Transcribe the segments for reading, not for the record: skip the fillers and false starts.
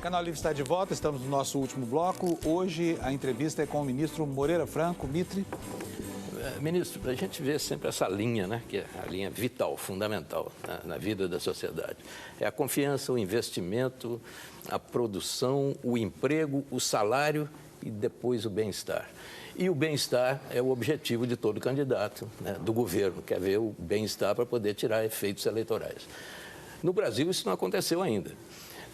Canal Livre está de volta, estamos no nosso último bloco. Hoje a entrevista é com o ministro Moreira Franco. Mitre. Ministro, a gente vê sempre essa linha, né, que é a linha vital, fundamental na vida da sociedade. É a confiança, o investimento, a produção, o emprego, o salário e depois o bem-estar. E o bem-estar é o objetivo de todo candidato, né, do governo, quer ver o bem-estar para poder tirar efeitos eleitorais. No Brasil isso não aconteceu ainda.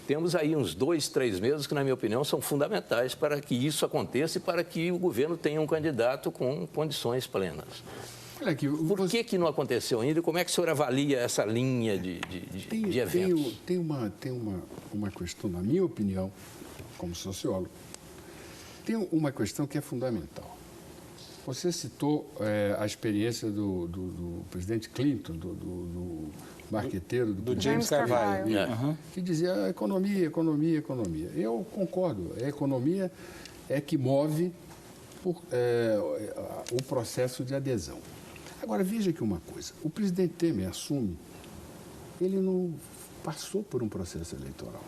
Temos aí uns 2, 3 meses que, na minha opinião, são fundamentais para que isso aconteça e para que o governo tenha um candidato com condições plenas. Olha aqui, Por que não aconteceu ainda e como é que o senhor avalia essa linha de eventos? Tem uma questão, na minha opinião, como sociólogo, tem uma questão que é fundamental. Você citou a experiência do presidente Clinton, do marqueteiro, do James Carvalho, que dizia economia, economia, economia. Eu concordo, a economia é que move o processo de adesão. Agora, veja aqui uma coisa, o presidente Temer assume, ele não passou por um processo eleitoral.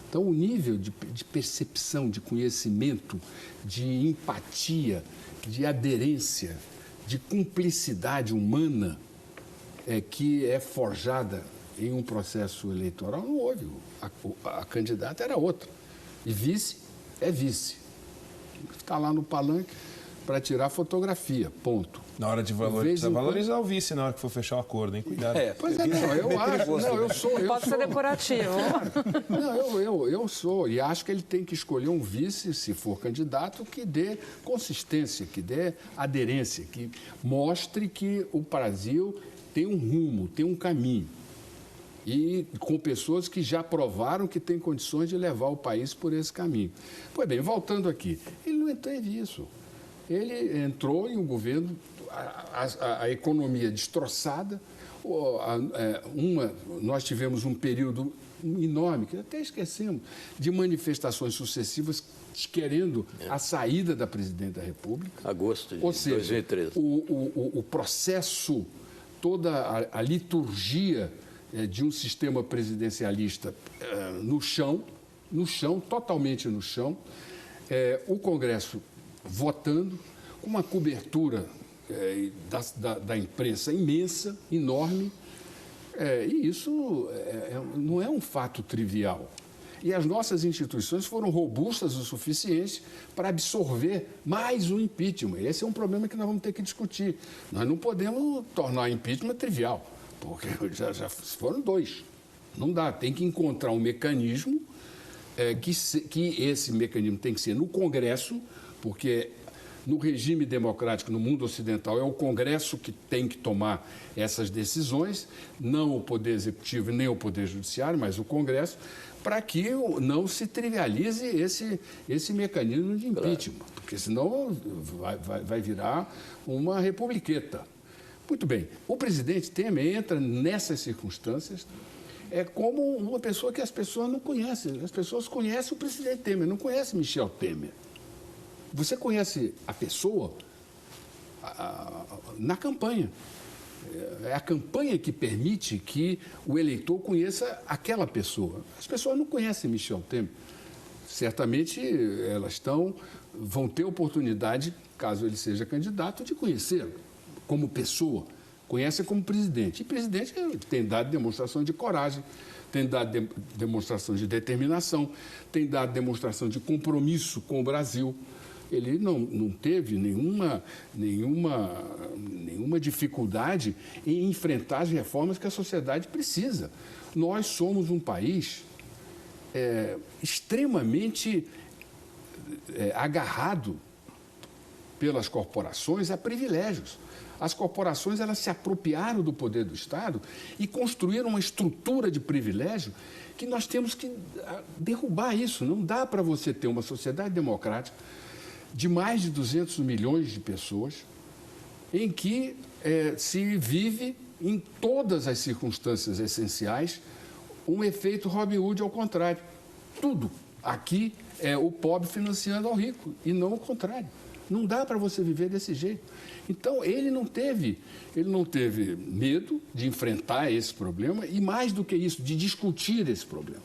Então, o nível de percepção, de conhecimento, de empatia, de aderência, de cumplicidade humana que é forjada em um processo eleitoral, não houve. A candidata era outra. E vice é vice. Está lá no palanque para tirar fotografia, ponto. Na hora de valorizar o vice, na hora que for fechar o acordo, hein? Cuidado. Pois é, não, eu acho. Não, eu sou. Pode ser decorativo. Não, eu sou. E acho que ele tem que escolher um vice, se for candidato, que dê consistência, que dê aderência, que mostre que o Brasil tem um rumo, tem um caminho. E com pessoas que já provaram que têm condições de levar o país por esse caminho. Pois bem, voltando aqui, ele não teve isso. Ele entrou em um governo, a economia destroçada, nós tivemos um período enorme, que até esquecemos, de manifestações sucessivas querendo a saída da presidente da República. Agosto de 2013. O processo, toda a liturgia de um sistema presidencialista no chão, totalmente no chão, o Congresso votando, com uma cobertura da imprensa imensa, enorme, e isso não é um fato trivial. E as nossas instituições foram robustas o suficiente para absorver mais um impeachment. Esse é um problema que nós vamos ter que discutir. Nós não podemos tornar o impeachment trivial, porque já foram 2. Não dá, tem que encontrar um mecanismo, que esse mecanismo tem que ser no Congresso, porque no regime democrático, no mundo ocidental, é o Congresso que tem que tomar essas decisões, não o Poder Executivo nem o Poder Judiciário, mas o Congresso, para que não se trivialize esse mecanismo de impeachment, porque senão vai virar uma republiqueta. Muito bem, o presidente Temer entra nessas circunstâncias como uma pessoa que as pessoas não conhecem. As pessoas conhecem o presidente Temer, não conhecem Michel Temer. Você conhece a pessoa na campanha. É a campanha que permite que o eleitor conheça aquela pessoa. As pessoas não conhecem Michel Temer. Certamente elas vão ter oportunidade, caso ele seja candidato, de conhecê-lo como pessoa. Conhece como presidente. E presidente tem dado demonstração de coragem, tem dado demonstração de determinação, tem dado demonstração de compromisso com o Brasil. Ele não teve nenhuma dificuldade em enfrentar as reformas que a sociedade precisa. Nós somos um país extremamente agarrado pelas corporações a privilégios. As corporações elas se apropriaram do poder do Estado e construíram uma estrutura de privilégio que nós temos que derrubar isso. Não dá para você ter uma sociedade democrática de mais de 200 milhões de pessoas, em que se vive, em todas as circunstâncias essenciais, um efeito Robin Hood ao contrário. Tudo aqui é o pobre financiando ao rico, e não o contrário. Não dá para você viver desse jeito. Então, ele não teve medo de enfrentar esse problema e, mais do que isso, de discutir esse problema.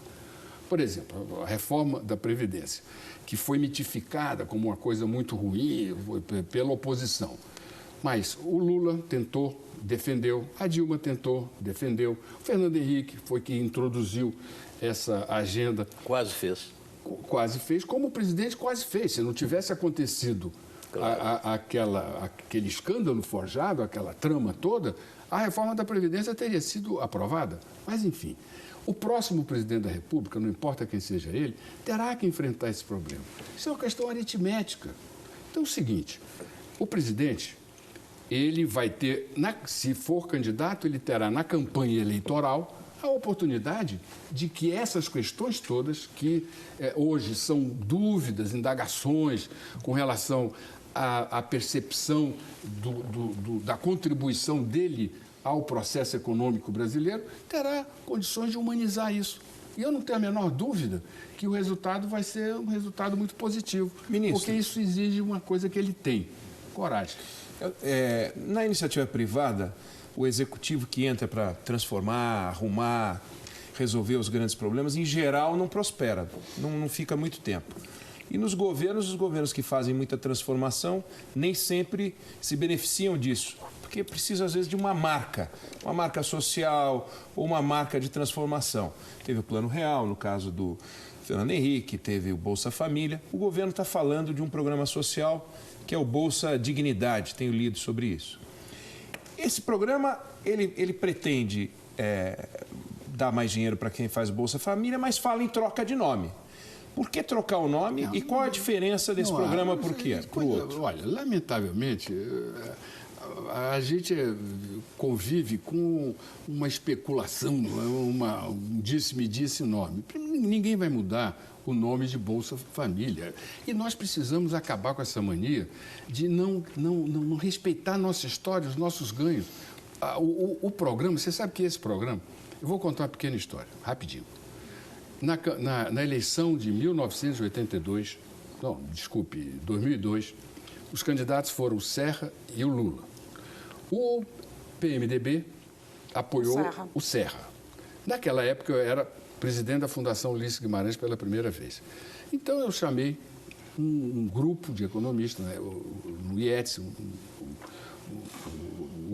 Por exemplo, a reforma da Previdência, que foi mitificada como uma coisa muito ruim pela oposição. Mas o Lula tentou, defendeu, a Dilma tentou, defendeu, o Fernando Henrique foi que introduziu essa agenda. Quase fez. Quase fez, como o presidente quase fez. Se não tivesse acontecido aquele escândalo forjado, aquela trama toda, a reforma da Previdência teria sido aprovada. Mas, enfim, o próximo presidente da República, não importa quem seja ele, terá que enfrentar esse problema. Isso é uma questão aritmética. Então, é o seguinte, o presidente, ele vai ter, se for candidato, ele terá na campanha eleitoral a oportunidade de que essas questões todas, que hoje são dúvidas, indagações com relação à percepção da contribuição dele ao processo econômico brasileiro, terá condições de humanizar isso. E eu não tenho a menor dúvida que o resultado vai ser um resultado muito positivo, Ministro, porque isso exige uma coisa que ele tem, coragem. Na iniciativa privada, o executivo que entra para transformar, arrumar, resolver os grandes problemas, em geral não prospera, não fica muito tempo. E nos governos, os governos que fazem muita transformação nem sempre se beneficiam disso, porque precisa às vezes de uma marca social ou uma marca de transformação. Teve o Plano Real, no caso do Fernando Henrique, teve o Bolsa Família. O governo está falando de um programa social que é o Bolsa Dignidade, tenho lido sobre isso. Esse programa, ele pretende dar mais dinheiro para quem faz Bolsa Família, mas fala em troca de nome. Por que trocar o nome e qual a diferença desse programa para o outro? Olha, lamentavelmente, a gente convive com uma especulação, um disse-me-disse nome. Ninguém vai mudar o nome de Bolsa Família. E nós precisamos acabar com essa mania de não respeitar a nossa história, os nossos ganhos. O programa, você sabe que esse programa... Eu vou contar uma pequena história, rapidinho. Na eleição de 1982, 2002, os candidatos foram o Serra e o Lula. O PMDB apoiou o Serra. Naquela época, eu era presidente da Fundação Ulisses Guimarães pela primeira vez. Então, eu chamei um grupo de economistas, né, o IETS, o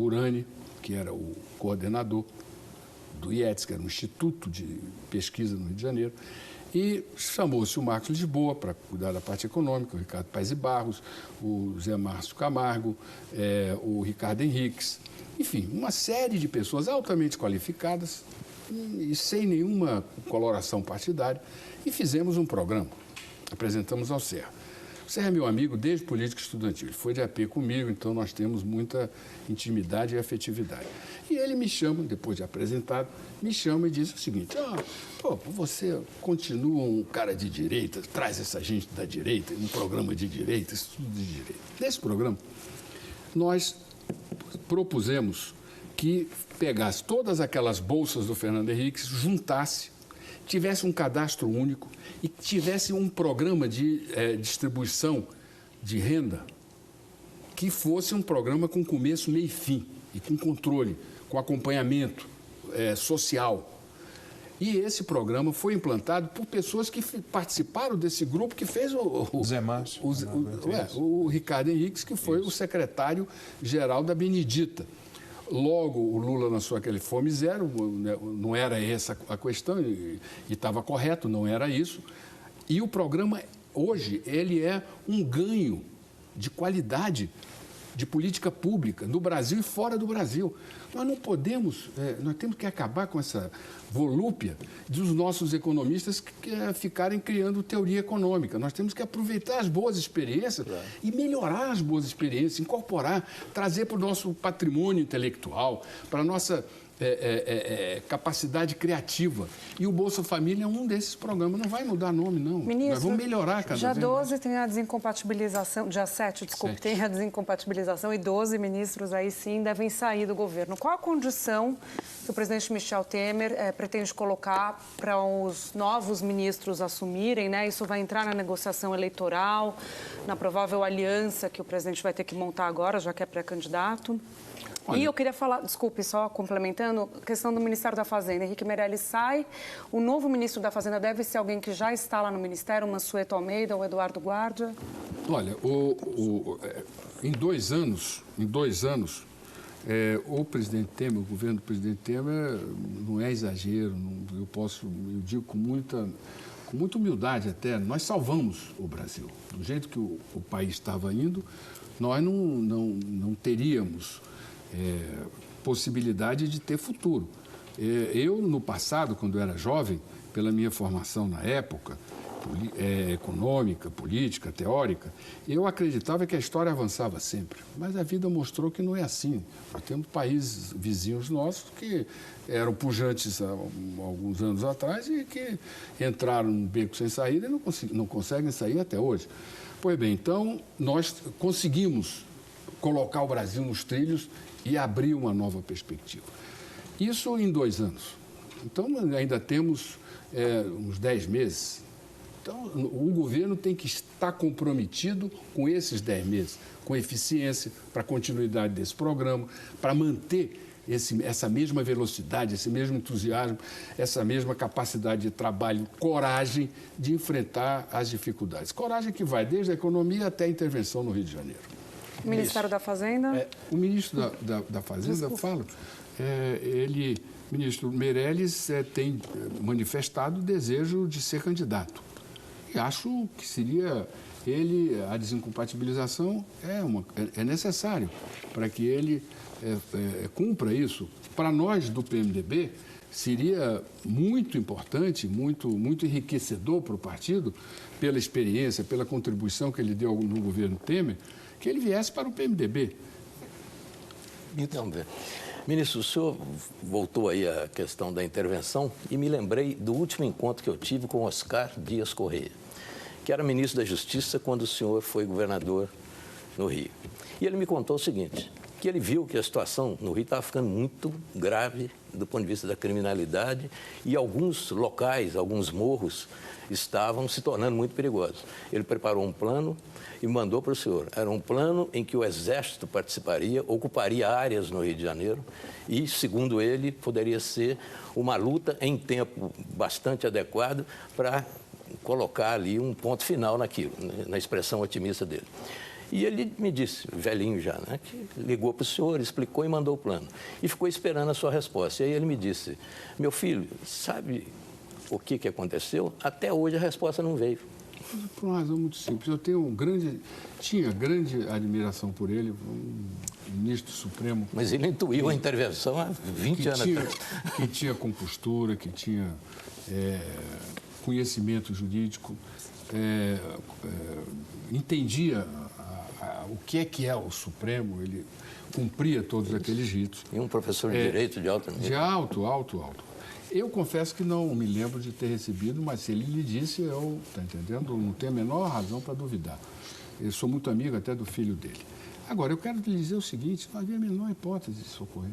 Urani, que era o coordenador do IETS, que era um instituto de pesquisa no Rio de Janeiro, e chamou-se o Marcos Lisboa para cuidar da parte econômica, o Ricardo Paes e Barros, o Zé Márcio Camargo, o Ricardo Henriques, enfim, uma série de pessoas altamente qualificadas e sem nenhuma coloração partidária, e fizemos um programa, apresentamos ao Serra. O Serra é meu amigo desde política estudantil, ele foi de AP comigo, então nós temos muita intimidade e afetividade. E ele me chama, depois de apresentado, me chama e diz o seguinte: você continua um cara de direita, traz essa gente da direita, um programa de direita, estudo de direita. Nesse programa, nós propusemos que pegasse todas aquelas bolsas do Fernando Henrique, juntasse, tivesse um cadastro único e tivesse um programa de distribuição de renda que fosse um programa com começo, meio e fim, e com controle, com acompanhamento social. E esse programa foi implantado por pessoas que participaram desse grupo que fez o Zé Márcio. O Ricardo Henriques, que foi o secretário-geral da Benedita. Logo, o Lula lançou aquele Fome Zero, não era essa a questão, e estava correto, não era isso. E o programa, hoje, ele é um ganho de qualidade de política pública no Brasil e fora do Brasil. Nós não podemos, nós temos que acabar com essa volúpia dos nossos economistas que ficarem criando teoria econômica. Nós temos que aproveitar as boas experiências e melhorar as boas experiências, incorporar, trazer para o nosso patrimônio intelectual, para a nossa capacidade criativa. E o Bolsa Família é um desses programas. Não vai mudar nome, não. Ministro, nós vamos melhorar cada vez mais. Dia 12 tem a desincompatibilização, dia 7, tem a desincompatibilização e 12 ministros aí sim devem sair do governo. Qual a condição que o presidente Michel Temer pretende colocar para os novos ministros assumirem, né? Isso vai entrar na negociação eleitoral, na provável aliança que o presidente vai ter que montar agora, já que é pré-candidato? E eu queria falar, desculpe, só complementando, a questão do Ministério da Fazenda. Henrique Meirelles sai, o novo ministro da Fazenda deve ser alguém que já está lá no Ministério, o Mansueto Almeida ou Eduardo Guardia? Olha, em 2 anos, o presidente Temer, o governo do presidente Temer, não é exagero, eu digo com muita humildade até, nós salvamos o Brasil. Do jeito que o país estava indo, nós não teríamos possibilidade de ter futuro. Eu, no passado, quando era jovem, pela minha formação na época, econômica, política, teórica, eu acreditava que a história avançava sempre. Mas a vida mostrou que não é assim. Nós temos países vizinhos nossos que eram pujantes há alguns anos atrás e que entraram num beco sem saída e não conseguem sair até hoje. Pois bem, então, nós conseguimos colocar o Brasil nos trilhos e abrir uma nova perspectiva. Isso em 2 anos. Então, ainda temos uns 10 meses. Então, o governo tem que estar comprometido com esses 10 meses, com eficiência, para a continuidade desse programa, para manter essa mesma velocidade, esse mesmo entusiasmo, essa mesma capacidade de trabalho, coragem de enfrentar as dificuldades. Coragem que vai desde a economia até a intervenção no Rio de Janeiro. Ministério da Fazenda? O ministro da Fazenda fala, o ministro Meirelles tem manifestado o desejo de ser candidato. E acho que seria a desincompatibilização é necessário para que ele cumpra isso. Para nós do PMDB, seria muito importante, muito enriquecedor para o partido, pela experiência, pela contribuição que ele deu no governo Temer, que ele viesse para o PMDB. Então, ministro, o senhor voltou aí à questão da intervenção e me lembrei do último encontro que eu tive com Oscar Dias Correia, que era ministro da Justiça quando o senhor foi governador no Rio. E ele me contou o seguinte, que ele viu que a situação no Rio estava ficando muito grave do ponto de vista da criminalidade e alguns locais, alguns morros, estavam se tornando muito perigosos. Ele preparou um plano e mandou para o senhor. Era um plano em que o Exército participaria, ocuparia áreas no Rio de Janeiro e, segundo ele, poderia ser uma luta em tempo bastante adequado para colocar ali um ponto final naquilo, na expressão otimista dele. E ele me disse, velhinho já, né, que ligou para o senhor, explicou e mandou o plano. E ficou esperando a sua resposta. E aí ele me disse, meu filho, sabe o que aconteceu? Até hoje a resposta não veio. Por uma razão muito simples. Eu tinha grande admiração por ele, um ministro supremo. Mas ele intuiu a intervenção há 20 anos atrás. Que tinha compostura, que tinha conhecimento jurídico, entendia o que é o Supremo, ele cumpria todos aqueles ritos. E um professor de Direito de alto nível. De alto. Eu confesso que não me lembro de ter recebido, mas se ele lhe disse, está entendendo? Não tenho a menor razão para duvidar. Eu sou muito amigo até do filho dele. Agora, eu quero lhe dizer o seguinte, não havia a menor hipótese de socorrer.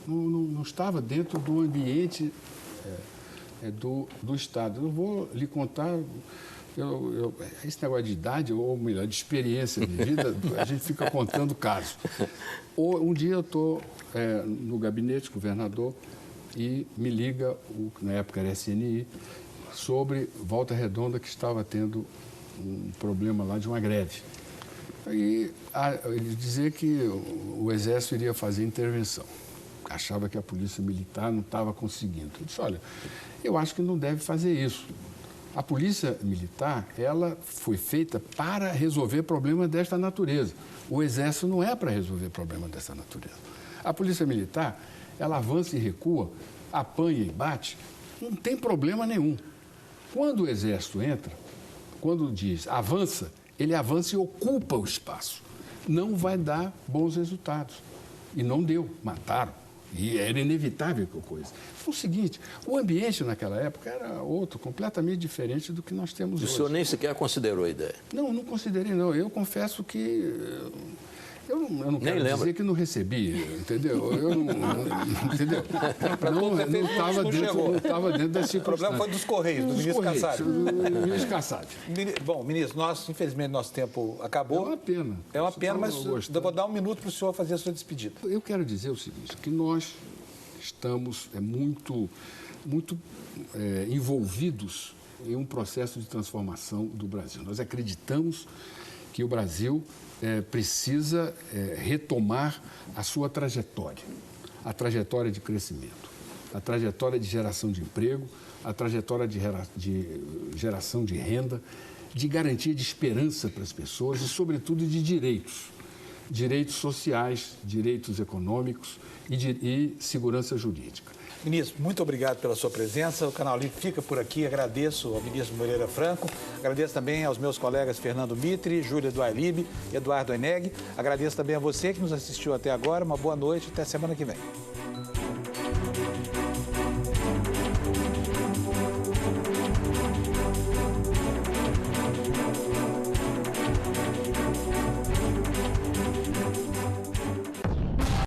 Não estava dentro do ambiente do Estado. Eu vou lhe contar, esse negócio de idade, ou melhor, de experiência de vida, a gente fica contando casos. Um dia eu estou no gabinete, governador, e me liga, na época era SNI, sobre Volta Redonda, que estava tendo um problema lá de uma greve. E ele dizia que o Exército iria fazer intervenção. Achava que a Polícia Militar não estava conseguindo. Eu disse, olha, eu acho que não deve fazer isso. A Polícia Militar, ela foi feita para resolver problemas desta natureza. O Exército não é para resolver problemas dessa natureza. A Polícia Militar, ela avança e recua, apanha e bate, não tem problema nenhum. Quando o Exército entra, quando diz avança, ele avança e ocupa o espaço. Não vai dar bons resultados. E não deu, mataram. E era inevitável que coisa. Foi o seguinte, o ambiente naquela época era outro, completamente diferente do que nós temos hoje. O senhor nem sequer considerou a ideia? Não considerei, não. Eu confesso que Eu não quero dizer que não recebi, entendeu? Eu não entendeu? Não estava dentro da circunstância. O problema foi dos Correios, do ministro Kassab. Do ministro Kassab. Bom, ministro, infelizmente, nosso tempo acabou. É uma pena. É uma pena, mas eu vou dar um minuto para o senhor fazer a sua despedida. Eu quero dizer o seguinte, que nós estamos muito envolvidos em um processo de transformação do Brasil. Nós acreditamos que o Brasil precisa retomar a sua trajetória, a trajetória de crescimento, a trajetória de geração de emprego, a trajetória de geração de renda, de garantia de esperança para as pessoas e, sobretudo, de direitos sociais, direitos econômicos e segurança jurídica. Ministro, muito obrigado pela sua presença. O Canal Livre fica por aqui. Agradeço ao ministro Moreira Franco. Agradeço também aos meus colegas Fernando Mitre, Júlia do Ailib, Eduardo Eneg. Agradeço também a você que nos assistiu até agora. Uma boa noite. Até semana que vem.